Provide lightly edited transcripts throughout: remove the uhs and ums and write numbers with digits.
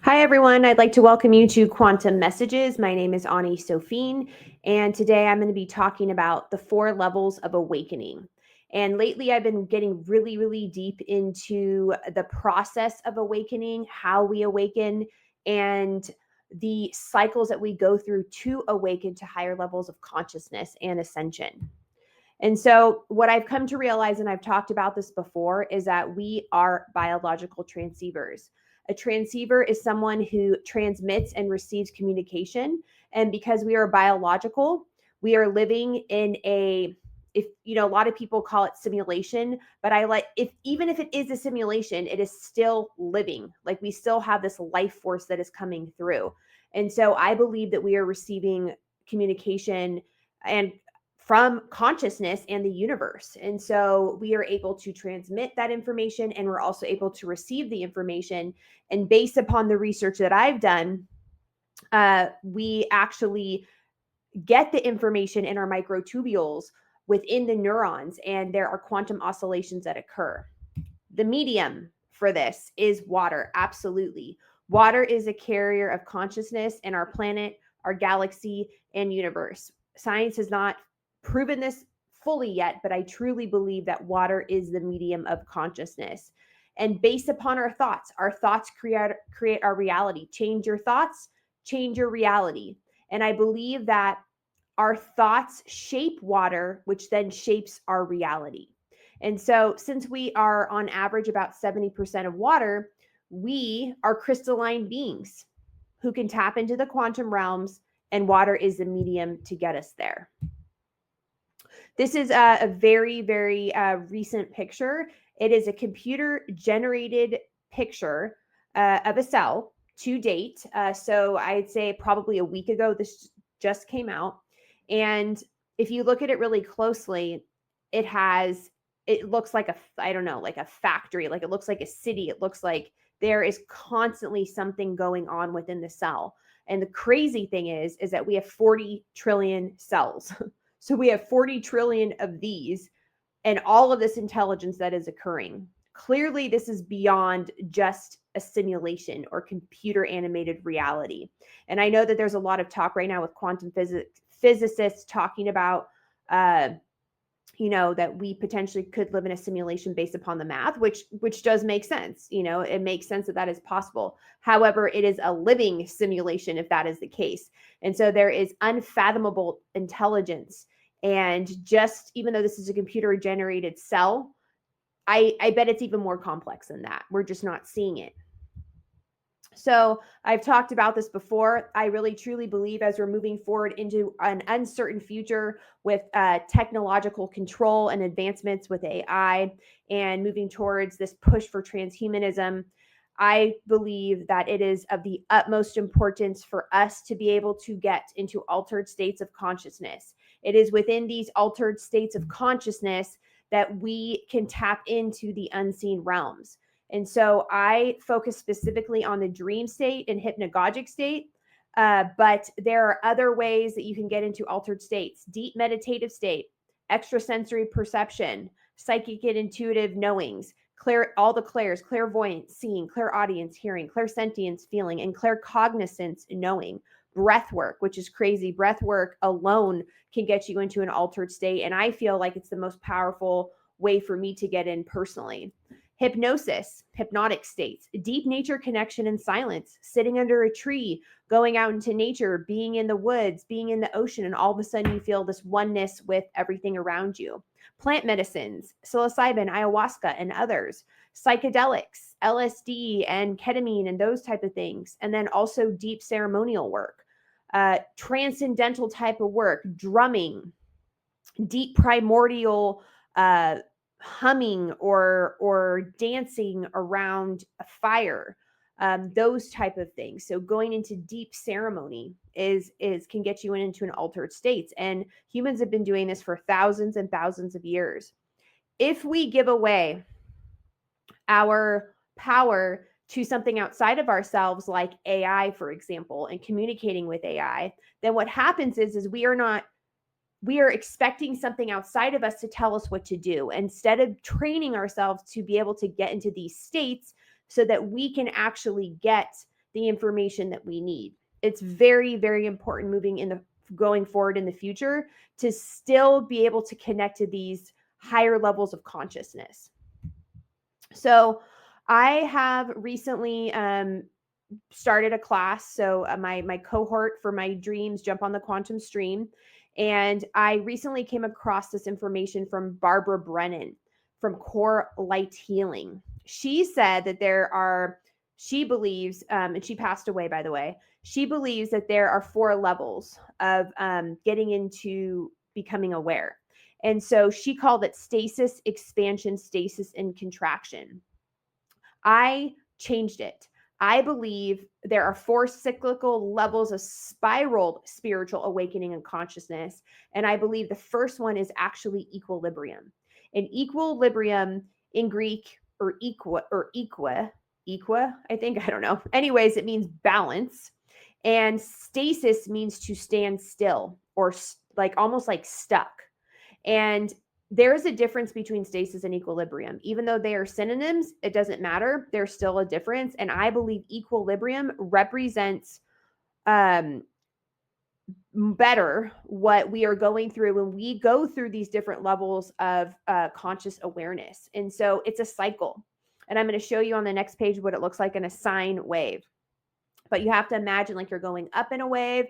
Hi, everyone. I'd like to welcome you to Quantum Messages. My name is Ani Sophine, and today I'm going to be talking about the 4 levels of awakening. And lately, I've been getting really, really deep into the process of awakening, how we awaken, and the cycles that we go through to awaken to higher levels of consciousness and ascension. And so, what I've come to realize, and I've talked about this before, is that we are biological transceivers. A transceiver is someone who transmits and receives communication. And because we are biological, we are living in a lot of people call it simulation, but even if it is a simulation, it is still living. Like we still have this life force that is coming through. And so I believe that we are receiving communication and from consciousness and the universe. And so we are able to transmit that information, and we're also able to receive the information. And based upon the research that I've done, we actually get the information in our microtubules within the neurons, and there are quantum oscillations that occur. The medium for this is water. Absolutely. Water is a carrier of consciousness in our planet, our galaxy, and universe. Science has not proven this fully yet, but I truly believe that water is the medium of consciousness. And based upon our thoughts create our reality. Change your thoughts, change your reality. And I believe that our thoughts shape water, which then shapes our reality. And so, since we are on average about 70% of water, we are crystalline beings who can tap into the quantum realms, and water is the medium to get us there. This is a very, very recent picture. It is a computer generated picture of a cell to date. So I'd say probably a week ago, this just came out. And if you look at it really closely, it looks like I don't know, like a factory, like it looks like a city. It looks like there is constantly something going on within the cell. And the crazy thing is that we have 40 trillion cells. So we have 40 trillion of these and all of this intelligence that is occurring. Clearly, this is beyond just a simulation or computer animated reality. And I know that there's a lot of talk right now with quantum physicists talking about, that we potentially could live in a simulation based upon the math, which does make sense. It makes sense that is possible. However, it is a living simulation if that is the case. And so there is unfathomable intelligence. And just even though this is a computer generated cell, I bet it's even more complex than that. We're just not seeing it. So I've talked about this before. I really truly believe as we're moving forward into an uncertain future with technological control and advancements with AI and moving towards this push for transhumanism, I believe that it is of the utmost importance for us to be able to get into altered states of consciousness. It is within these altered states of consciousness that we can tap into the unseen realms. And so I focus specifically on the dream state and hypnagogic state. But there are other ways that you can get into altered states: deep meditative state, extrasensory perception, psychic and intuitive knowings, all the clairs, clairvoyance, seeing, clairaudience, hearing, clairsentience, feeling, and claircognizance, knowing. Breath work, which is crazy. Breath work alone can get you into an altered state. And I feel like it's the most powerful way for me to get in personally. Hypnosis, hypnotic states, deep nature connection and silence, sitting under a tree, going out into nature, being in the woods, being in the ocean, and all of a sudden you feel this oneness with everything around you. Plant medicines, psilocybin, ayahuasca, and others. Psychedelics, LSD and ketamine and those type of things. And then also deep ceremonial work, transcendental type of work, drumming, deep primordial humming or dancing around a fire, those type of things. So going into deep ceremony is can get you into an altered states. And humans have been doing this for thousands and thousands of years. If we give away our power to something outside of ourselves, like AI, for example, and communicating with AI, then what happens is we are expecting something outside of us to tell us what to do. Instead of training ourselves to be able to get into these states so that we can actually get the information that we need. It's very, very important going forward in the future to still be able to connect to these higher levels of consciousness. So I have recently started a class. So my cohort for my dreams jump on the quantum stream. And I recently came across this information from Barbara Brennan from Core Light Healing. She said that she believes, and she passed away, by the way, she believes that there are 4 levels of getting into becoming aware. And so she called it stasis, expansion, stasis, and contraction. I changed it. I believe there are 4 cyclical levels of spiraled spiritual awakening and consciousness. And I believe the first one is actually equilibrium. And equilibrium in Greek, or equa, I think, I don't know. Anyways, it means balance. And stasis means to stand still, or like almost like stuck. And there is a difference between stasis and equilibrium. Even though they are synonyms, it doesn't matter. There's still a difference. And I believe equilibrium represents better what we are going through when we go through these different levels of conscious awareness. And so it's a cycle. And I'm going to show you on the next page what it looks like in a sine wave. But you have to imagine like you're going up in a wave,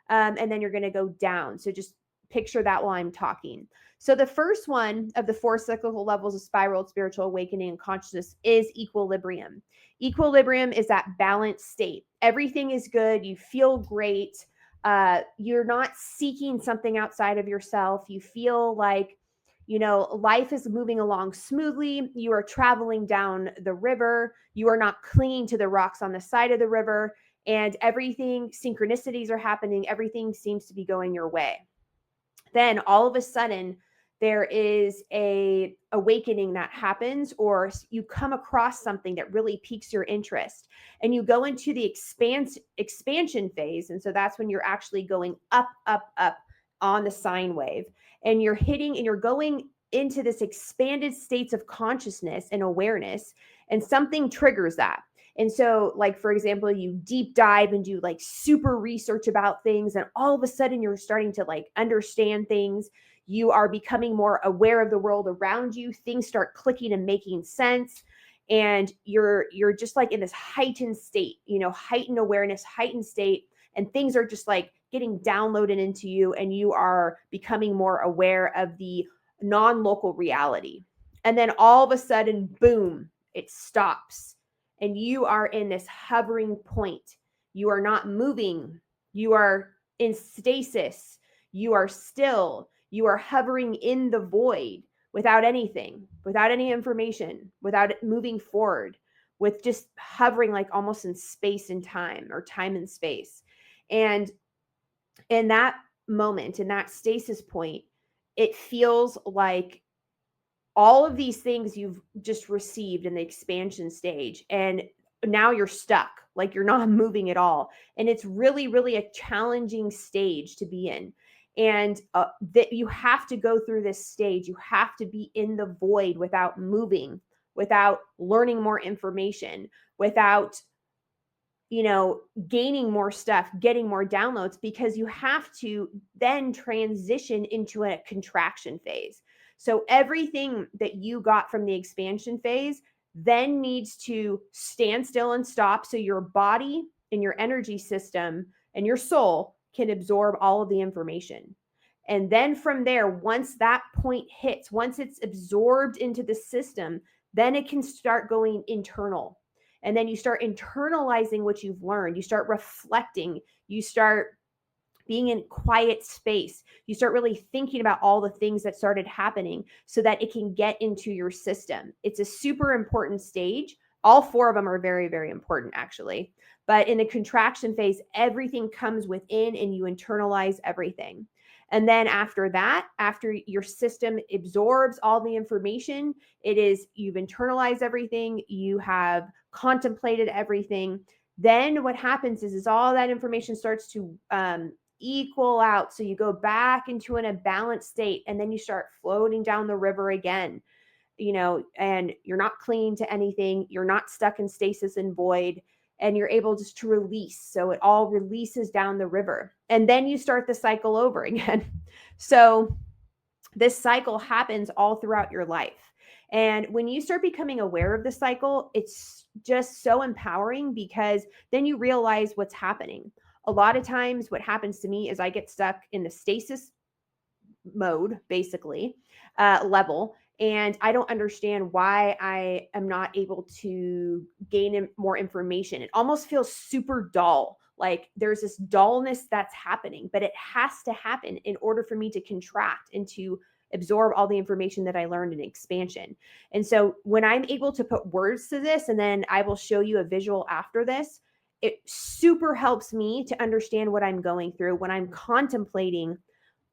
and then you're going to go down. So just picture that while I'm talking. So the first one of the 4 cyclical levels of spiraled spiritual awakening and consciousness is equilibrium. Equilibrium is that balanced state. Everything is good. You feel great. You're not seeking something outside of yourself. You feel like, life is moving along smoothly. You are traveling down the river. You are not clinging to the rocks on the side of the river. And synchronicities are happening. Everything seems to be going your way. Then all of a sudden, there is a awakening that happens, or you come across something that really piques your interest, and you go into the expansion phase. And so that's when you're actually going up, up, up on the sine wave, and you're going into this expanded states of consciousness and awareness, and something triggers that. And so, like, for example, you deep dive and do like super research about things, and all of a sudden you're starting to like understand things. You are becoming more aware of the world around you. Things start clicking and making sense. And you're just like in this heightened state, heightened awareness, heightened state. And things are just like getting downloaded into you, and you are becoming more aware of the non-local reality. And then all of a sudden, boom, it stops. And you are in this hovering point. You are not moving. You are in stasis. You are still. You are hovering in the void without anything, without any information, without it moving forward, with just hovering like almost in space and time, or time and space. And in that moment, in that stasis point, it feels like all of these things you've just received in the expansion stage, and now you're stuck, like you're not moving at all. And it's really, really a challenging stage to be in. And that you have to go through this stage. You have to be in the void without moving, without learning more information, without gaining more stuff, getting more downloads, because you have to then transition into a contraction phase. So everything that you got from the expansion phase then needs to stand still and stop, so your body and your energy system and your soul can absorb all of the information. And then from there, once that point hits, once it's absorbed into the system, then it can start going internal. And then you start internalizing what you've learned. You start reflecting. You start being in quiet space. You start really thinking about all the things that started happening, so that it can get into your system. It's a super important stage. All 4 of them are very, very important, actually. But in the contraction phase, everything comes within, and you internalize everything. And then after that, after your system absorbs all the information, you've internalized everything, you have contemplated everything. Then what happens is all that information starts to equal out. So you go back into a balanced state, and then you start floating down the river again. and you're not clinging to anything. You're not stuck in stasis and void, and you're able just to release. So it all releases down the river. And then you start the cycle over again. So this cycle happens all throughout your life. And when you start becoming aware of the cycle, it's just so empowering because then you realize what's happening. A lot of times, what happens to me is I get stuck in the stasis mode, basically, level. And I don't understand why I am not able to gain more information. It almost feels super dull. Like there's this dullness that's happening, but it has to happen in order for me to contract and to absorb all the information that I learned in expansion. And so when I'm able to put words to this, and then I will show you a visual after this, it super helps me to understand what I'm going through when I'm contemplating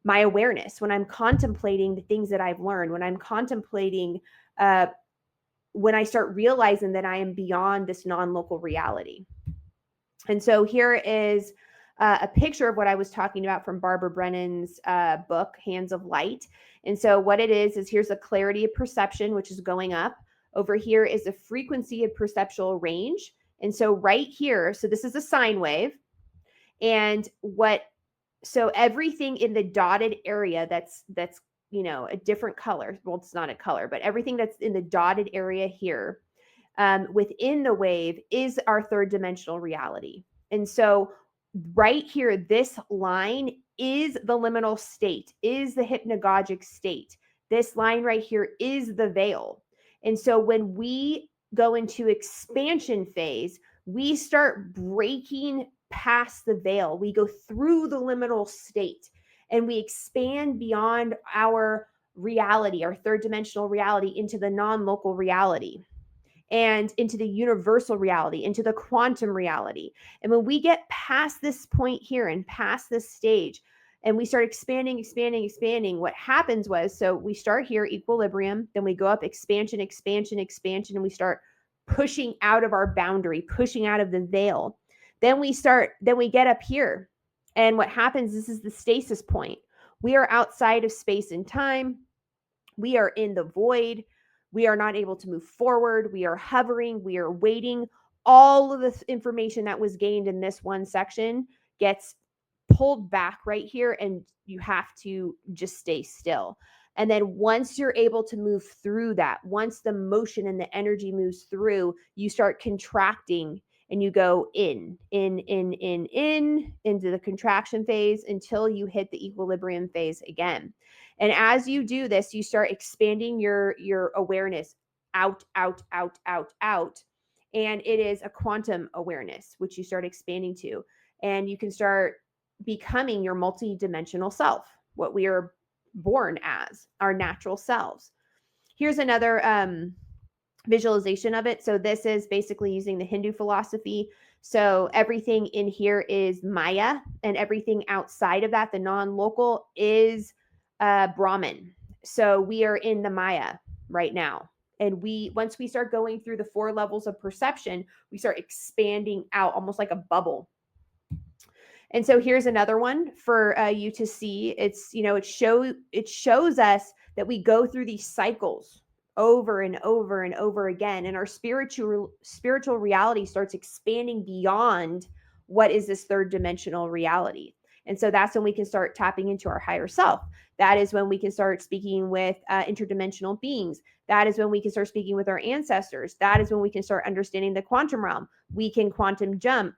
my awareness, when I'm contemplating the things that I've learned, when I'm contemplating, when I start realizing that I am beyond this non-local reality. And so here is a picture of what I was talking about from Barbara Brennan's book, Hands of Light. And so what it is here's a clarity of perception, which is going up. Over here is a frequency of perceptual range. And so right here, so this is a sine wave. And so everything in the dotted area that's a different color. Well, it's not a color, but everything that's in the dotted area here within the wave is our third dimensional reality. And so right here, this line is the liminal state, is the hypnagogic state. This line right here is the veil. And so when we go into expansion phase, we start breaking past the veil. We go through the liminal state and we expand beyond our reality, our third dimensional reality, into the non-local reality and into the universal reality, into the quantum reality. And when we get past this point here and past this stage, and we start expanding, what happens was, so we start here, equilibrium, then we go up, expansion, and we start pushing out of our boundary, pushing out of the veil. Then we get up here. And what happens, this is the stasis point. We are outside of space and time. We are in the void. We are not able to move forward. We are hovering. We are waiting. All of the information that was gained in this one section gets pulled back right here, and you have to just stay still. And then once you're able to move through that, once the motion and the energy moves through, you start contracting and you go in into the contraction phase until you hit the equilibrium phase again. And as you do this, you start expanding your awareness out. And it is a quantum awareness, which you start expanding to. And you can start becoming your multidimensional self, what we are born as, our natural selves. Here's another visualization of it. So this is basically using the Hindu philosophy. So everything in here is Maya, and everything outside of that, the non-local, is Brahman. So we are in the Maya right now. And once we start going through the 4 levels of perception, we start expanding out almost like a bubble. And so here's another one for you to see. It's, it shows us that we go through these cycles over and over and over again. And our spiritual reality starts expanding beyond what is this third dimensional reality. And so that's when we can start tapping into our higher self. That is when we can start speaking with interdimensional beings. That is when we can start speaking with our ancestors. That is when we can start understanding the quantum realm. We can quantum jump,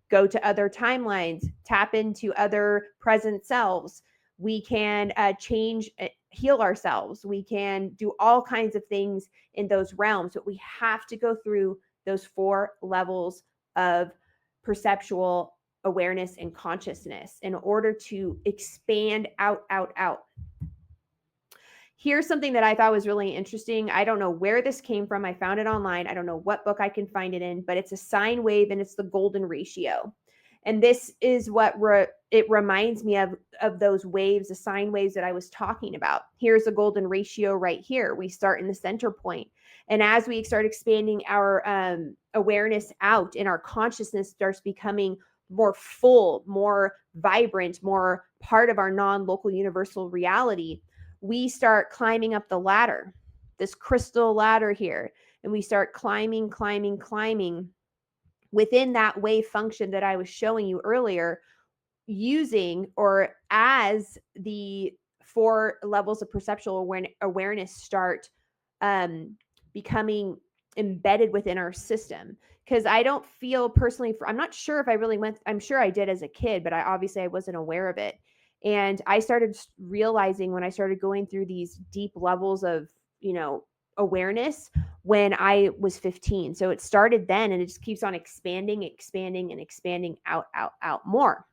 go to other timelines, tap into other present selves. We can heal ourselves. We can do all kinds of things in those realms, but we have to go through those 4 levels of perceptual awareness and consciousness in order to expand out. Here's something that I thought was really interesting. I don't know where this came from. I found it online. I don't know what book I can find it in, but it's a sine wave and it's the golden ratio. And this is what it reminds me of those waves, the sine waves that I was talking about. Here's the golden ratio right here. We start in the center point. And as we start expanding our awareness out and our consciousness starts becoming more full, more vibrant, more part of our non-local universal reality, we start climbing up the ladder. this crystal ladder here, and we start climbing, climbing, climbing within that wave function that I was showing you earlier, using or as the 4 levels of perceptual awareness start becoming embedded within our system. Because I don't feel personally, I'm not sure if I really went, I'm sure I did as a kid, but I wasn't aware of it. And I started realizing when I started going through these deep levels of, awareness when I was 15. So it started then and it just keeps on expanding, expanding, and expanding out, out, out more.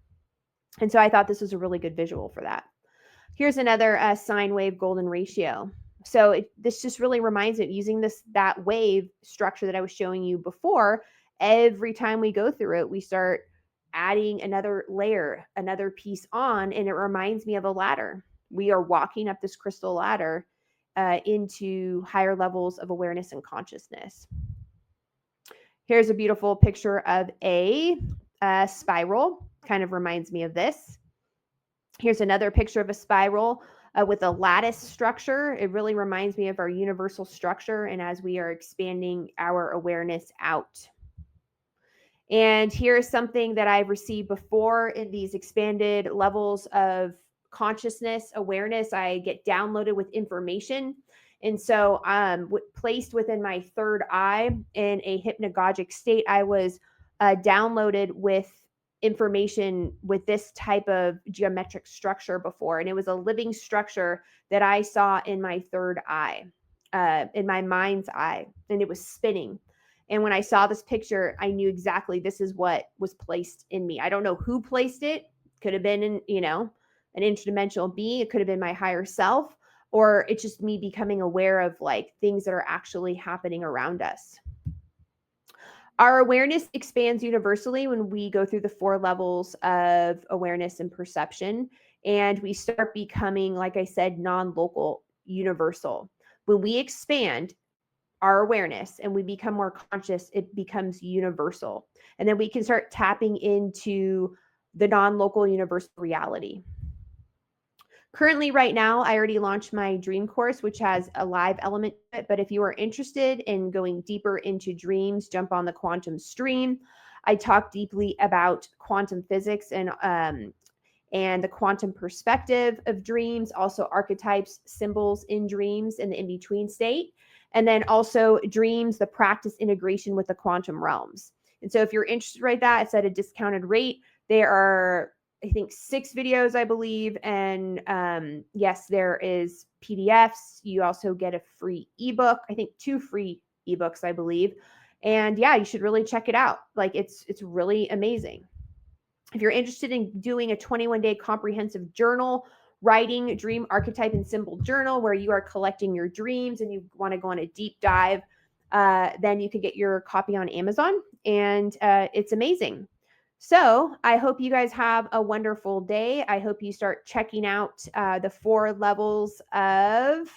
And so I thought this was a really good visual for that. Here's another sine wave golden ratio. So this just really reminds me of using that wave structure that I was showing you before. Every time we go through it, we start adding another layer, another piece on, and it reminds me of a ladder. We are walking up this crystal ladder into higher levels of awareness and consciousness. Here's a beautiful picture of a spiral. Kind of reminds me of this. Here's another picture of a spiral with a lattice structure. It really reminds me of our universal structure and as we are expanding our awareness out. And here's something that I've received before in these expanded levels of consciousness, awareness. I get downloaded with information. And so placed within my third eye in a hypnagogic state, I was downloaded with information with this type of geometric structure before. And it was a living structure that I saw in my third eye, in my mind's eye, and it was spinning. And when I saw this picture, I knew exactly this is what was placed in me. I don't know who placed it. Could have been, an interdimensional being. It could have been my higher self, or it's just me becoming aware of like things that are actually happening around us. Our awareness expands universally when we go through the 4 levels of awareness and perception, and we start becoming, like I said, non-local, universal. When we expand our awareness and we become more conscious, it becomes universal. And then we can start tapping into the non-local universal reality. Currently, right now, I already launched my dream course, which has a live element to it. But if you are interested in going deeper into dreams, jump on the quantum stream. I talk deeply about quantum physics and the quantum perspective of dreams, also archetypes, symbols in dreams, and the in-between state. And then also dreams, the practice integration with the quantum realms. And so if you're interested right that, it's at a discounted rate. There are, I think, 6 videos, I believe. And yes, there is PDFs. You also get a free ebook. I think 2 free ebooks, I believe. And yeah, you should really check it out. Like it's really amazing. If you're interested in doing a 21-day comprehensive journal, writing dream archetype and symbol journal where you are collecting your dreams and you want to go on a deep dive, then you can get your copy on Amazon, and it's amazing. So I hope you guys have a wonderful day. I hope you start checking out the 4 levels of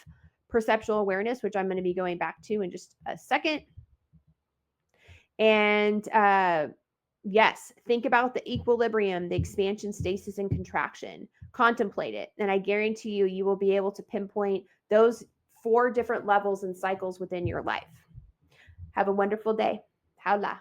perceptual awareness, which I'm going to be going back to in just a second. And yes, think about the equilibrium, the expansion, stasis, and contraction. Contemplate it. And I guarantee you, you will be able to pinpoint those 4 different levels and cycles within your life. Have a wonderful day. Haola.